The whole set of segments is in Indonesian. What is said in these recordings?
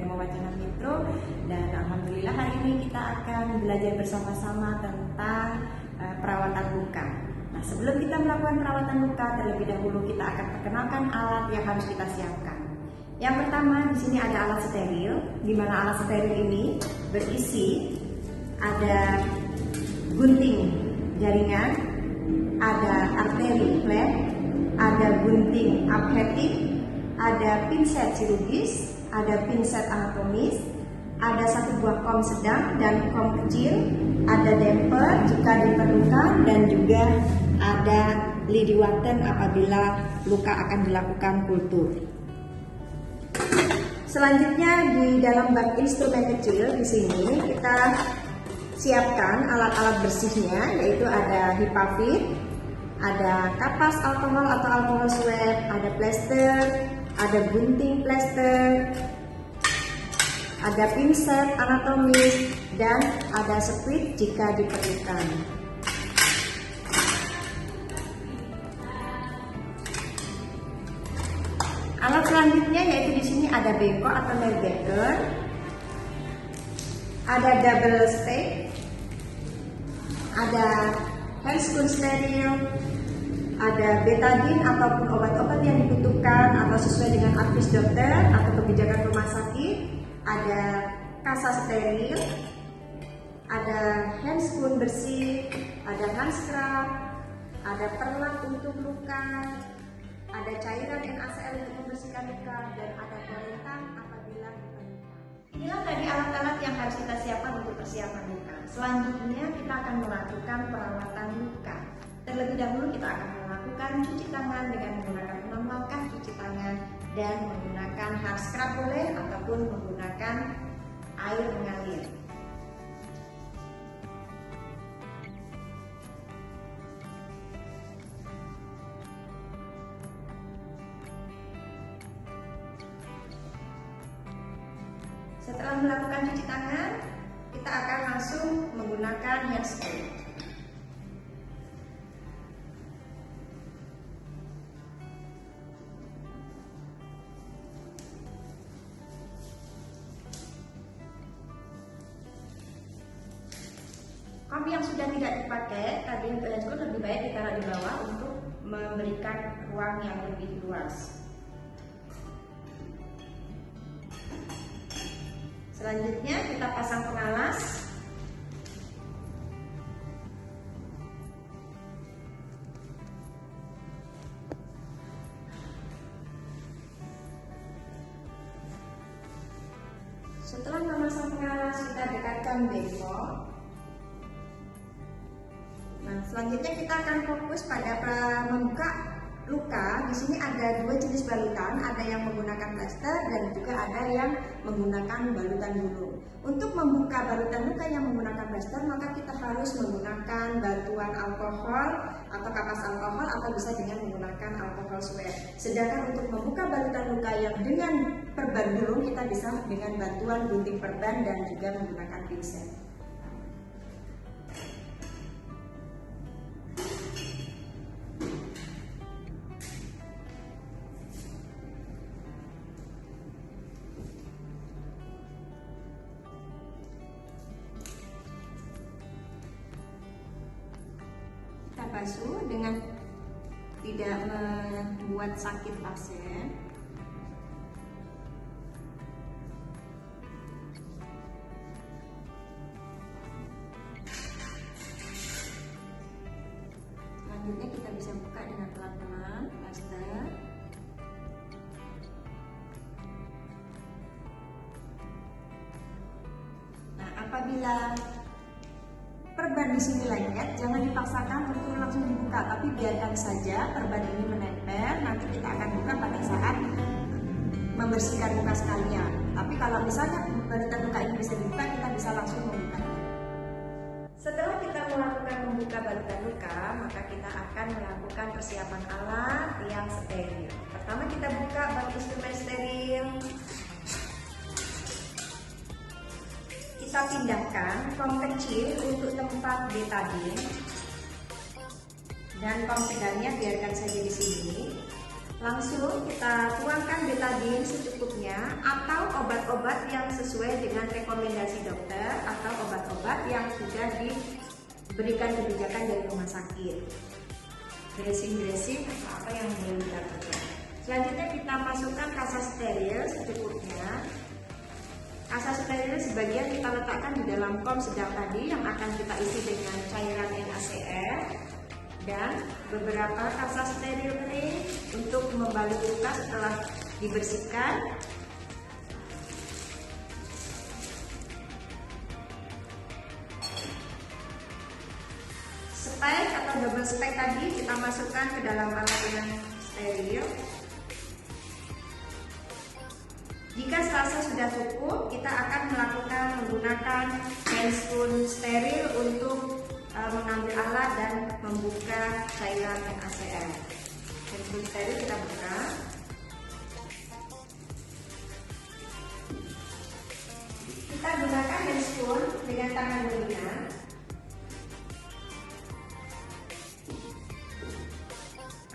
Dharma Wacana Mitra, dan alhamdulillah hari ini kita akan belajar bersama-sama tentang perawatan luka. Nah, sebelum kita melakukan perawatan luka, terlebih dahulu kita akan perkenalkan alat yang harus kita siapkan. Yang pertama, di sini ada alat steril, di mana alat steril ini berisi ada gunting jaringan, ada arteri flap, ada gunting ablatif, ada pinset chirurgis, ada pinset anatomis, ada satu buah kom sedang dan kom kecil, ada damper jika diperlukan, dan juga ada lidi waten apabila luka akan dilakukan kultur. Selanjutnya di dalam bak instrumen kecil di sini kita siapkan alat-alat bersihnya, yaitu ada hipavit, ada kapas alkohol atau alkohol swab, ada plester, ada gunting plester, ada pinset anatomis, dan ada sprit jika diperlukan. Alat selanjutnya yaitu di sini ada beko atau nail backer, ada double stick, ada handscoon steril, ada betadine ataupun obat-obat yang dibutuhkan atau sesuai dengan advis dokter atau kebijakan rumah sakit, ada kasa steril, ada handscoon bersih, ada hand scrub, ada perlak untuk luka, ada cairan NaCl untuk membersihkan luka, dan ada korentang apabila diperlukan. Inilah tadi alat-alat yang harus kita siapkan untuk persiapan luka. Selanjutnya kita akan melakukan perawatan luka. Terlebih dahulu kita akan melakukan cuci tangan dengan menggunakan 6 langkah cuci tangan dan menggunakan hand scrub boleh ataupun menggunakan air mengalir. Setelah melakukan cuci tangan, kita akan langsung menggunakan hand spray. Kom yang sudah tidak dipakai tadi untuk handscoon lebih baik ditaruh di bawah untuk memberikan ruang yang lebih luas. Selanjutnya kita pasang pengalas. Setelah memasang pengalas, kita dekatkan beko. Nah, selanjutnya kita akan fokus pada membuka luka. Di sini ada dua jenis balutan, ada yang menggunakan plester dan juga ada yang menggunakan balutan gulung. Untuk membuka balutan luka yang menggunakan plester, maka kita harus menggunakan bantuan alkohol atau kapas alkohol atau bisa dengan menggunakan alkohol swab. Sedangkan untuk membuka balutan luka yang dengan perban gulung, kita bisa dengan bantuan gunting perban dan juga menggunakan pinset. Basuh dengan tidak membuat sakit pasien. Selanjutnya kita bisa buka dengan pelan-pelan plester. Nah, apabila perban di sini lengket, jangan dipaksakan untuk langsung dibuka, tapi biarkan saja perban ini menempel. Nanti kita akan buka pada saat membersihkan luka sekalian. Tapi kalau misalnya balutan luka ini bisa dibuka, kita bisa langsung membuka. Setelah kita melakukan membuka balutan luka, maka kita akan melakukan persiapan alat yang steril. Pertama kita buka bak instrumen steril. Kita pindahkan kom kecil untuk tempat betadine dan kom sedangnya biarkan saja di sini. langsung kita tuangkan betadine secukupnya atau obat-obat yang sesuai dengan rekomendasi dokter atau obat-obat yang sudah diberikan kebijakan dari rumah sakit. Dressing atau apa yang boleh dilakukan. Selanjutnya kita masukkan kasa steril secukupnya. Kasa steril sebagian kita letakkan di dalam kom sedang tadi yang akan kita isi dengan cairan NaCl, dan beberapa kasa steril kering untuk membalut luka setelah dibersihkan. Spek atau double spek tadi kita masukkan ke dalam alat yang steril. Jika serasa sudah cukup, kita akan menggunakan handscoon steril untuk mengambil alat dan membuka cairan NaCl. Handscoon steril kita buka. Kita gunakan handscoon dengan tangan dominan.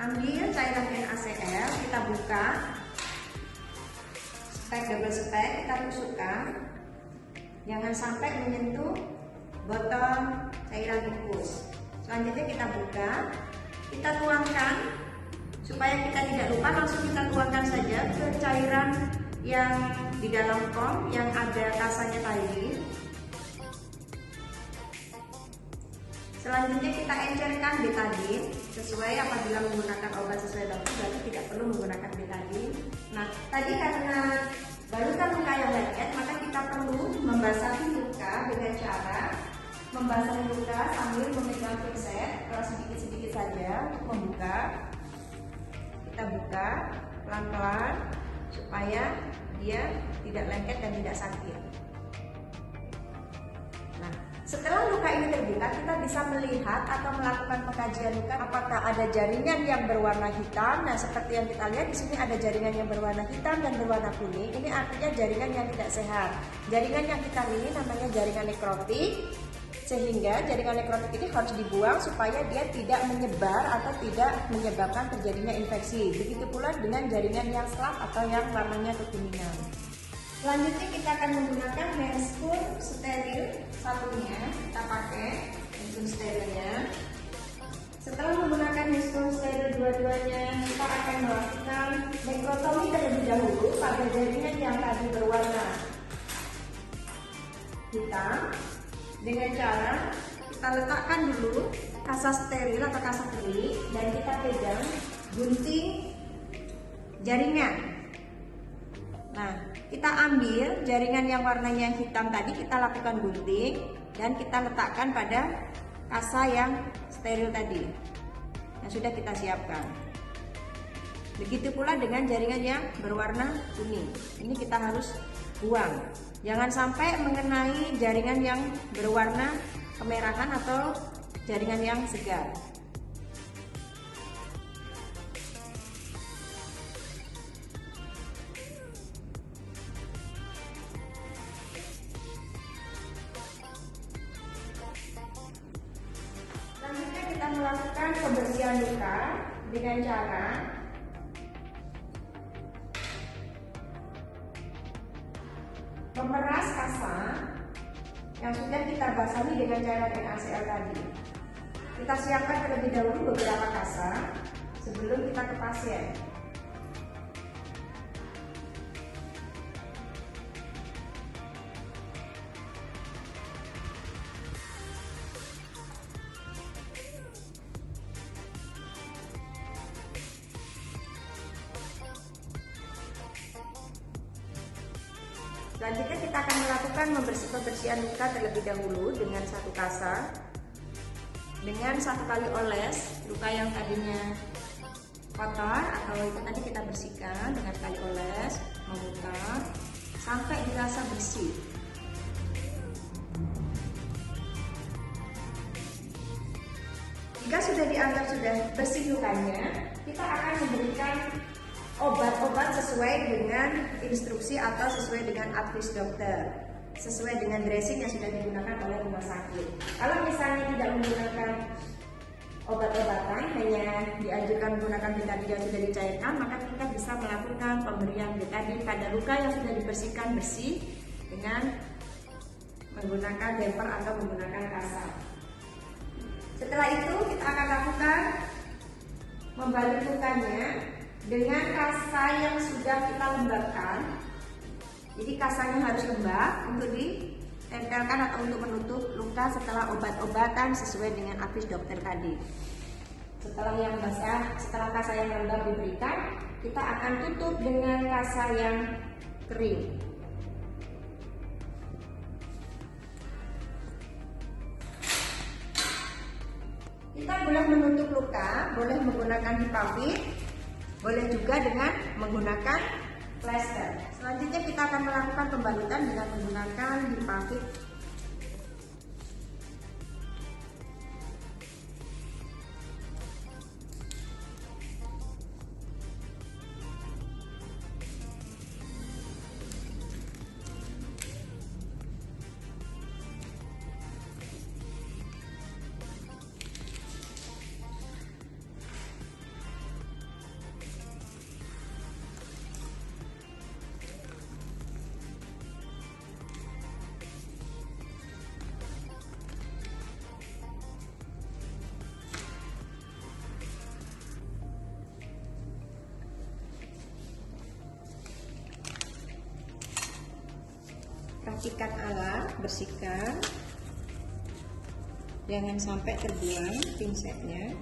Ambil cairan NaCl, kita buka. Spek double spek kita tusukkan. Jangan sampai menyentuh botol cairan infus. Selanjutnya kita buka, kita tuangkan supaya kita tidak lupa, langsung kita tuangkan saja ke cairan yang di dalam kom yang ada kasanya tadi. Selanjutnya kita encerkan betadine sesuai, apabila menggunakan obat sesuai dokter berarti tidak perlu menggunakan betadine. Nah, tadi karena balutan luka yang lengket, maka kita perlu membasahi luka dengan cara membasahi luka sambil memegang pinset, kalau sedikit-sedikit saja untuk membuka. Kita buka pelan-pelan supaya dia tidak lengket dan tidak sakit. Nah, setelah luka ini terbuka, kita bisa melihat atau melakukan pengkajian luka apakah ada jaringan yang berwarna hitam. Nah, seperti yang kita lihat di sini ada jaringan yang berwarna hitam dan berwarna kuning. Ini artinya jaringan yang tidak sehat. Jaringan yang hitam ini namanya jaringan nekrotik, sehingga jaringan nekrotik ini harus dibuang supaya dia tidak menyebar atau tidak menyebabkan terjadinya infeksi. Begitu pula dengan jaringan yang selap atau yang warnanya kekuningan. Selanjutnya kita akan menggunakan handscoon steril satunya. Kita pakai handscoon sterilnya. Setelah menggunakan handscoon steril dua-duanya, kita akan melakukan nekrotomi terlebih dahulu pada jaringan yang tadi berwarna hitam dengan cara kita letakkan dulu kasa steril atau kasa kering dan kita pegang gunting jaringan. Nah, kita ambil jaringan yang warnanya hitam tadi, kita lakukan gunting dan kita letakkan pada kasa yang steril tadi yang sudah kita siapkan. Begitu pula dengan jaringan yang berwarna kuning. Ini kita harus buang. Jangan sampai mengenai jaringan yang berwarna kemerahan atau jaringan yang segar. Selanjutnya kita melakukan pembersihan luka dengan cara memeras kasa yang sudah kita basahi dengan cairan NaCl tadi. Kita siapkan terlebih dahulu beberapa kasa sebelum kita ke pasien. Selanjutnya kita akan melakukan pembersihan luka terlebih dahulu dengan satu kasa. Dengan satu kali oles luka yang tadinya kotor atau itu tadi kita bersihkan dengan kali oles, membuka sampai dirasa bersih. Jika sudah dianggap sudah bersih lukanya, kita akan memberikan obat-obat sesuai dengan instruksi atau sesuai dengan advice dokter, sesuai dengan dressing yang sudah digunakan oleh rumah sakit. Kalau misalnya tidak menggunakan obat-obatan, hanya dianjurkan menggunakan betadine yang sudah dicairkan, maka kita bisa melakukan pemberian betadine pada luka yang sudah dibersihkan bersih dengan menggunakan damper atau menggunakan kasa. Setelah itu kita akan lakukan membalut lukanya dengan kasa yang sudah kita lembabkan. Jadi kasanya harus lembab untuk ditempelkan atau untuk menutup luka setelah obat-obatan sesuai dengan advis dokter tadi. Setelah yang basah, setelah kasa yang lembab diberikan, kita akan tutup dengan kasa yang kering. Kita boleh menutup luka, boleh menggunakan hipafit, boleh juga dengan menggunakan plester. Selanjutnya kita akan melakukan pembalutan dengan menggunakan hipafit. Rapikan alat, bersihkan, jangan sampai terbuang pinsetnya.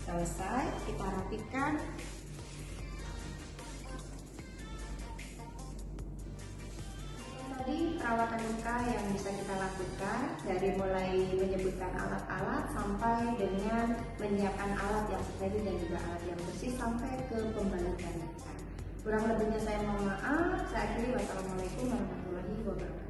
Selesai, kita rapikan. Tadi perawatan luka yang bisa kita lakukan dari mulai menyebutkan alat-alat sampai dengan menyiapkan alat yang steril dan juga alat yang bersih sampai ke pembalutan luka. Kurang lebihnya saya mohon maaf. Saya akhiri, wassalamualaikum warahmatullahi wabarakatuh.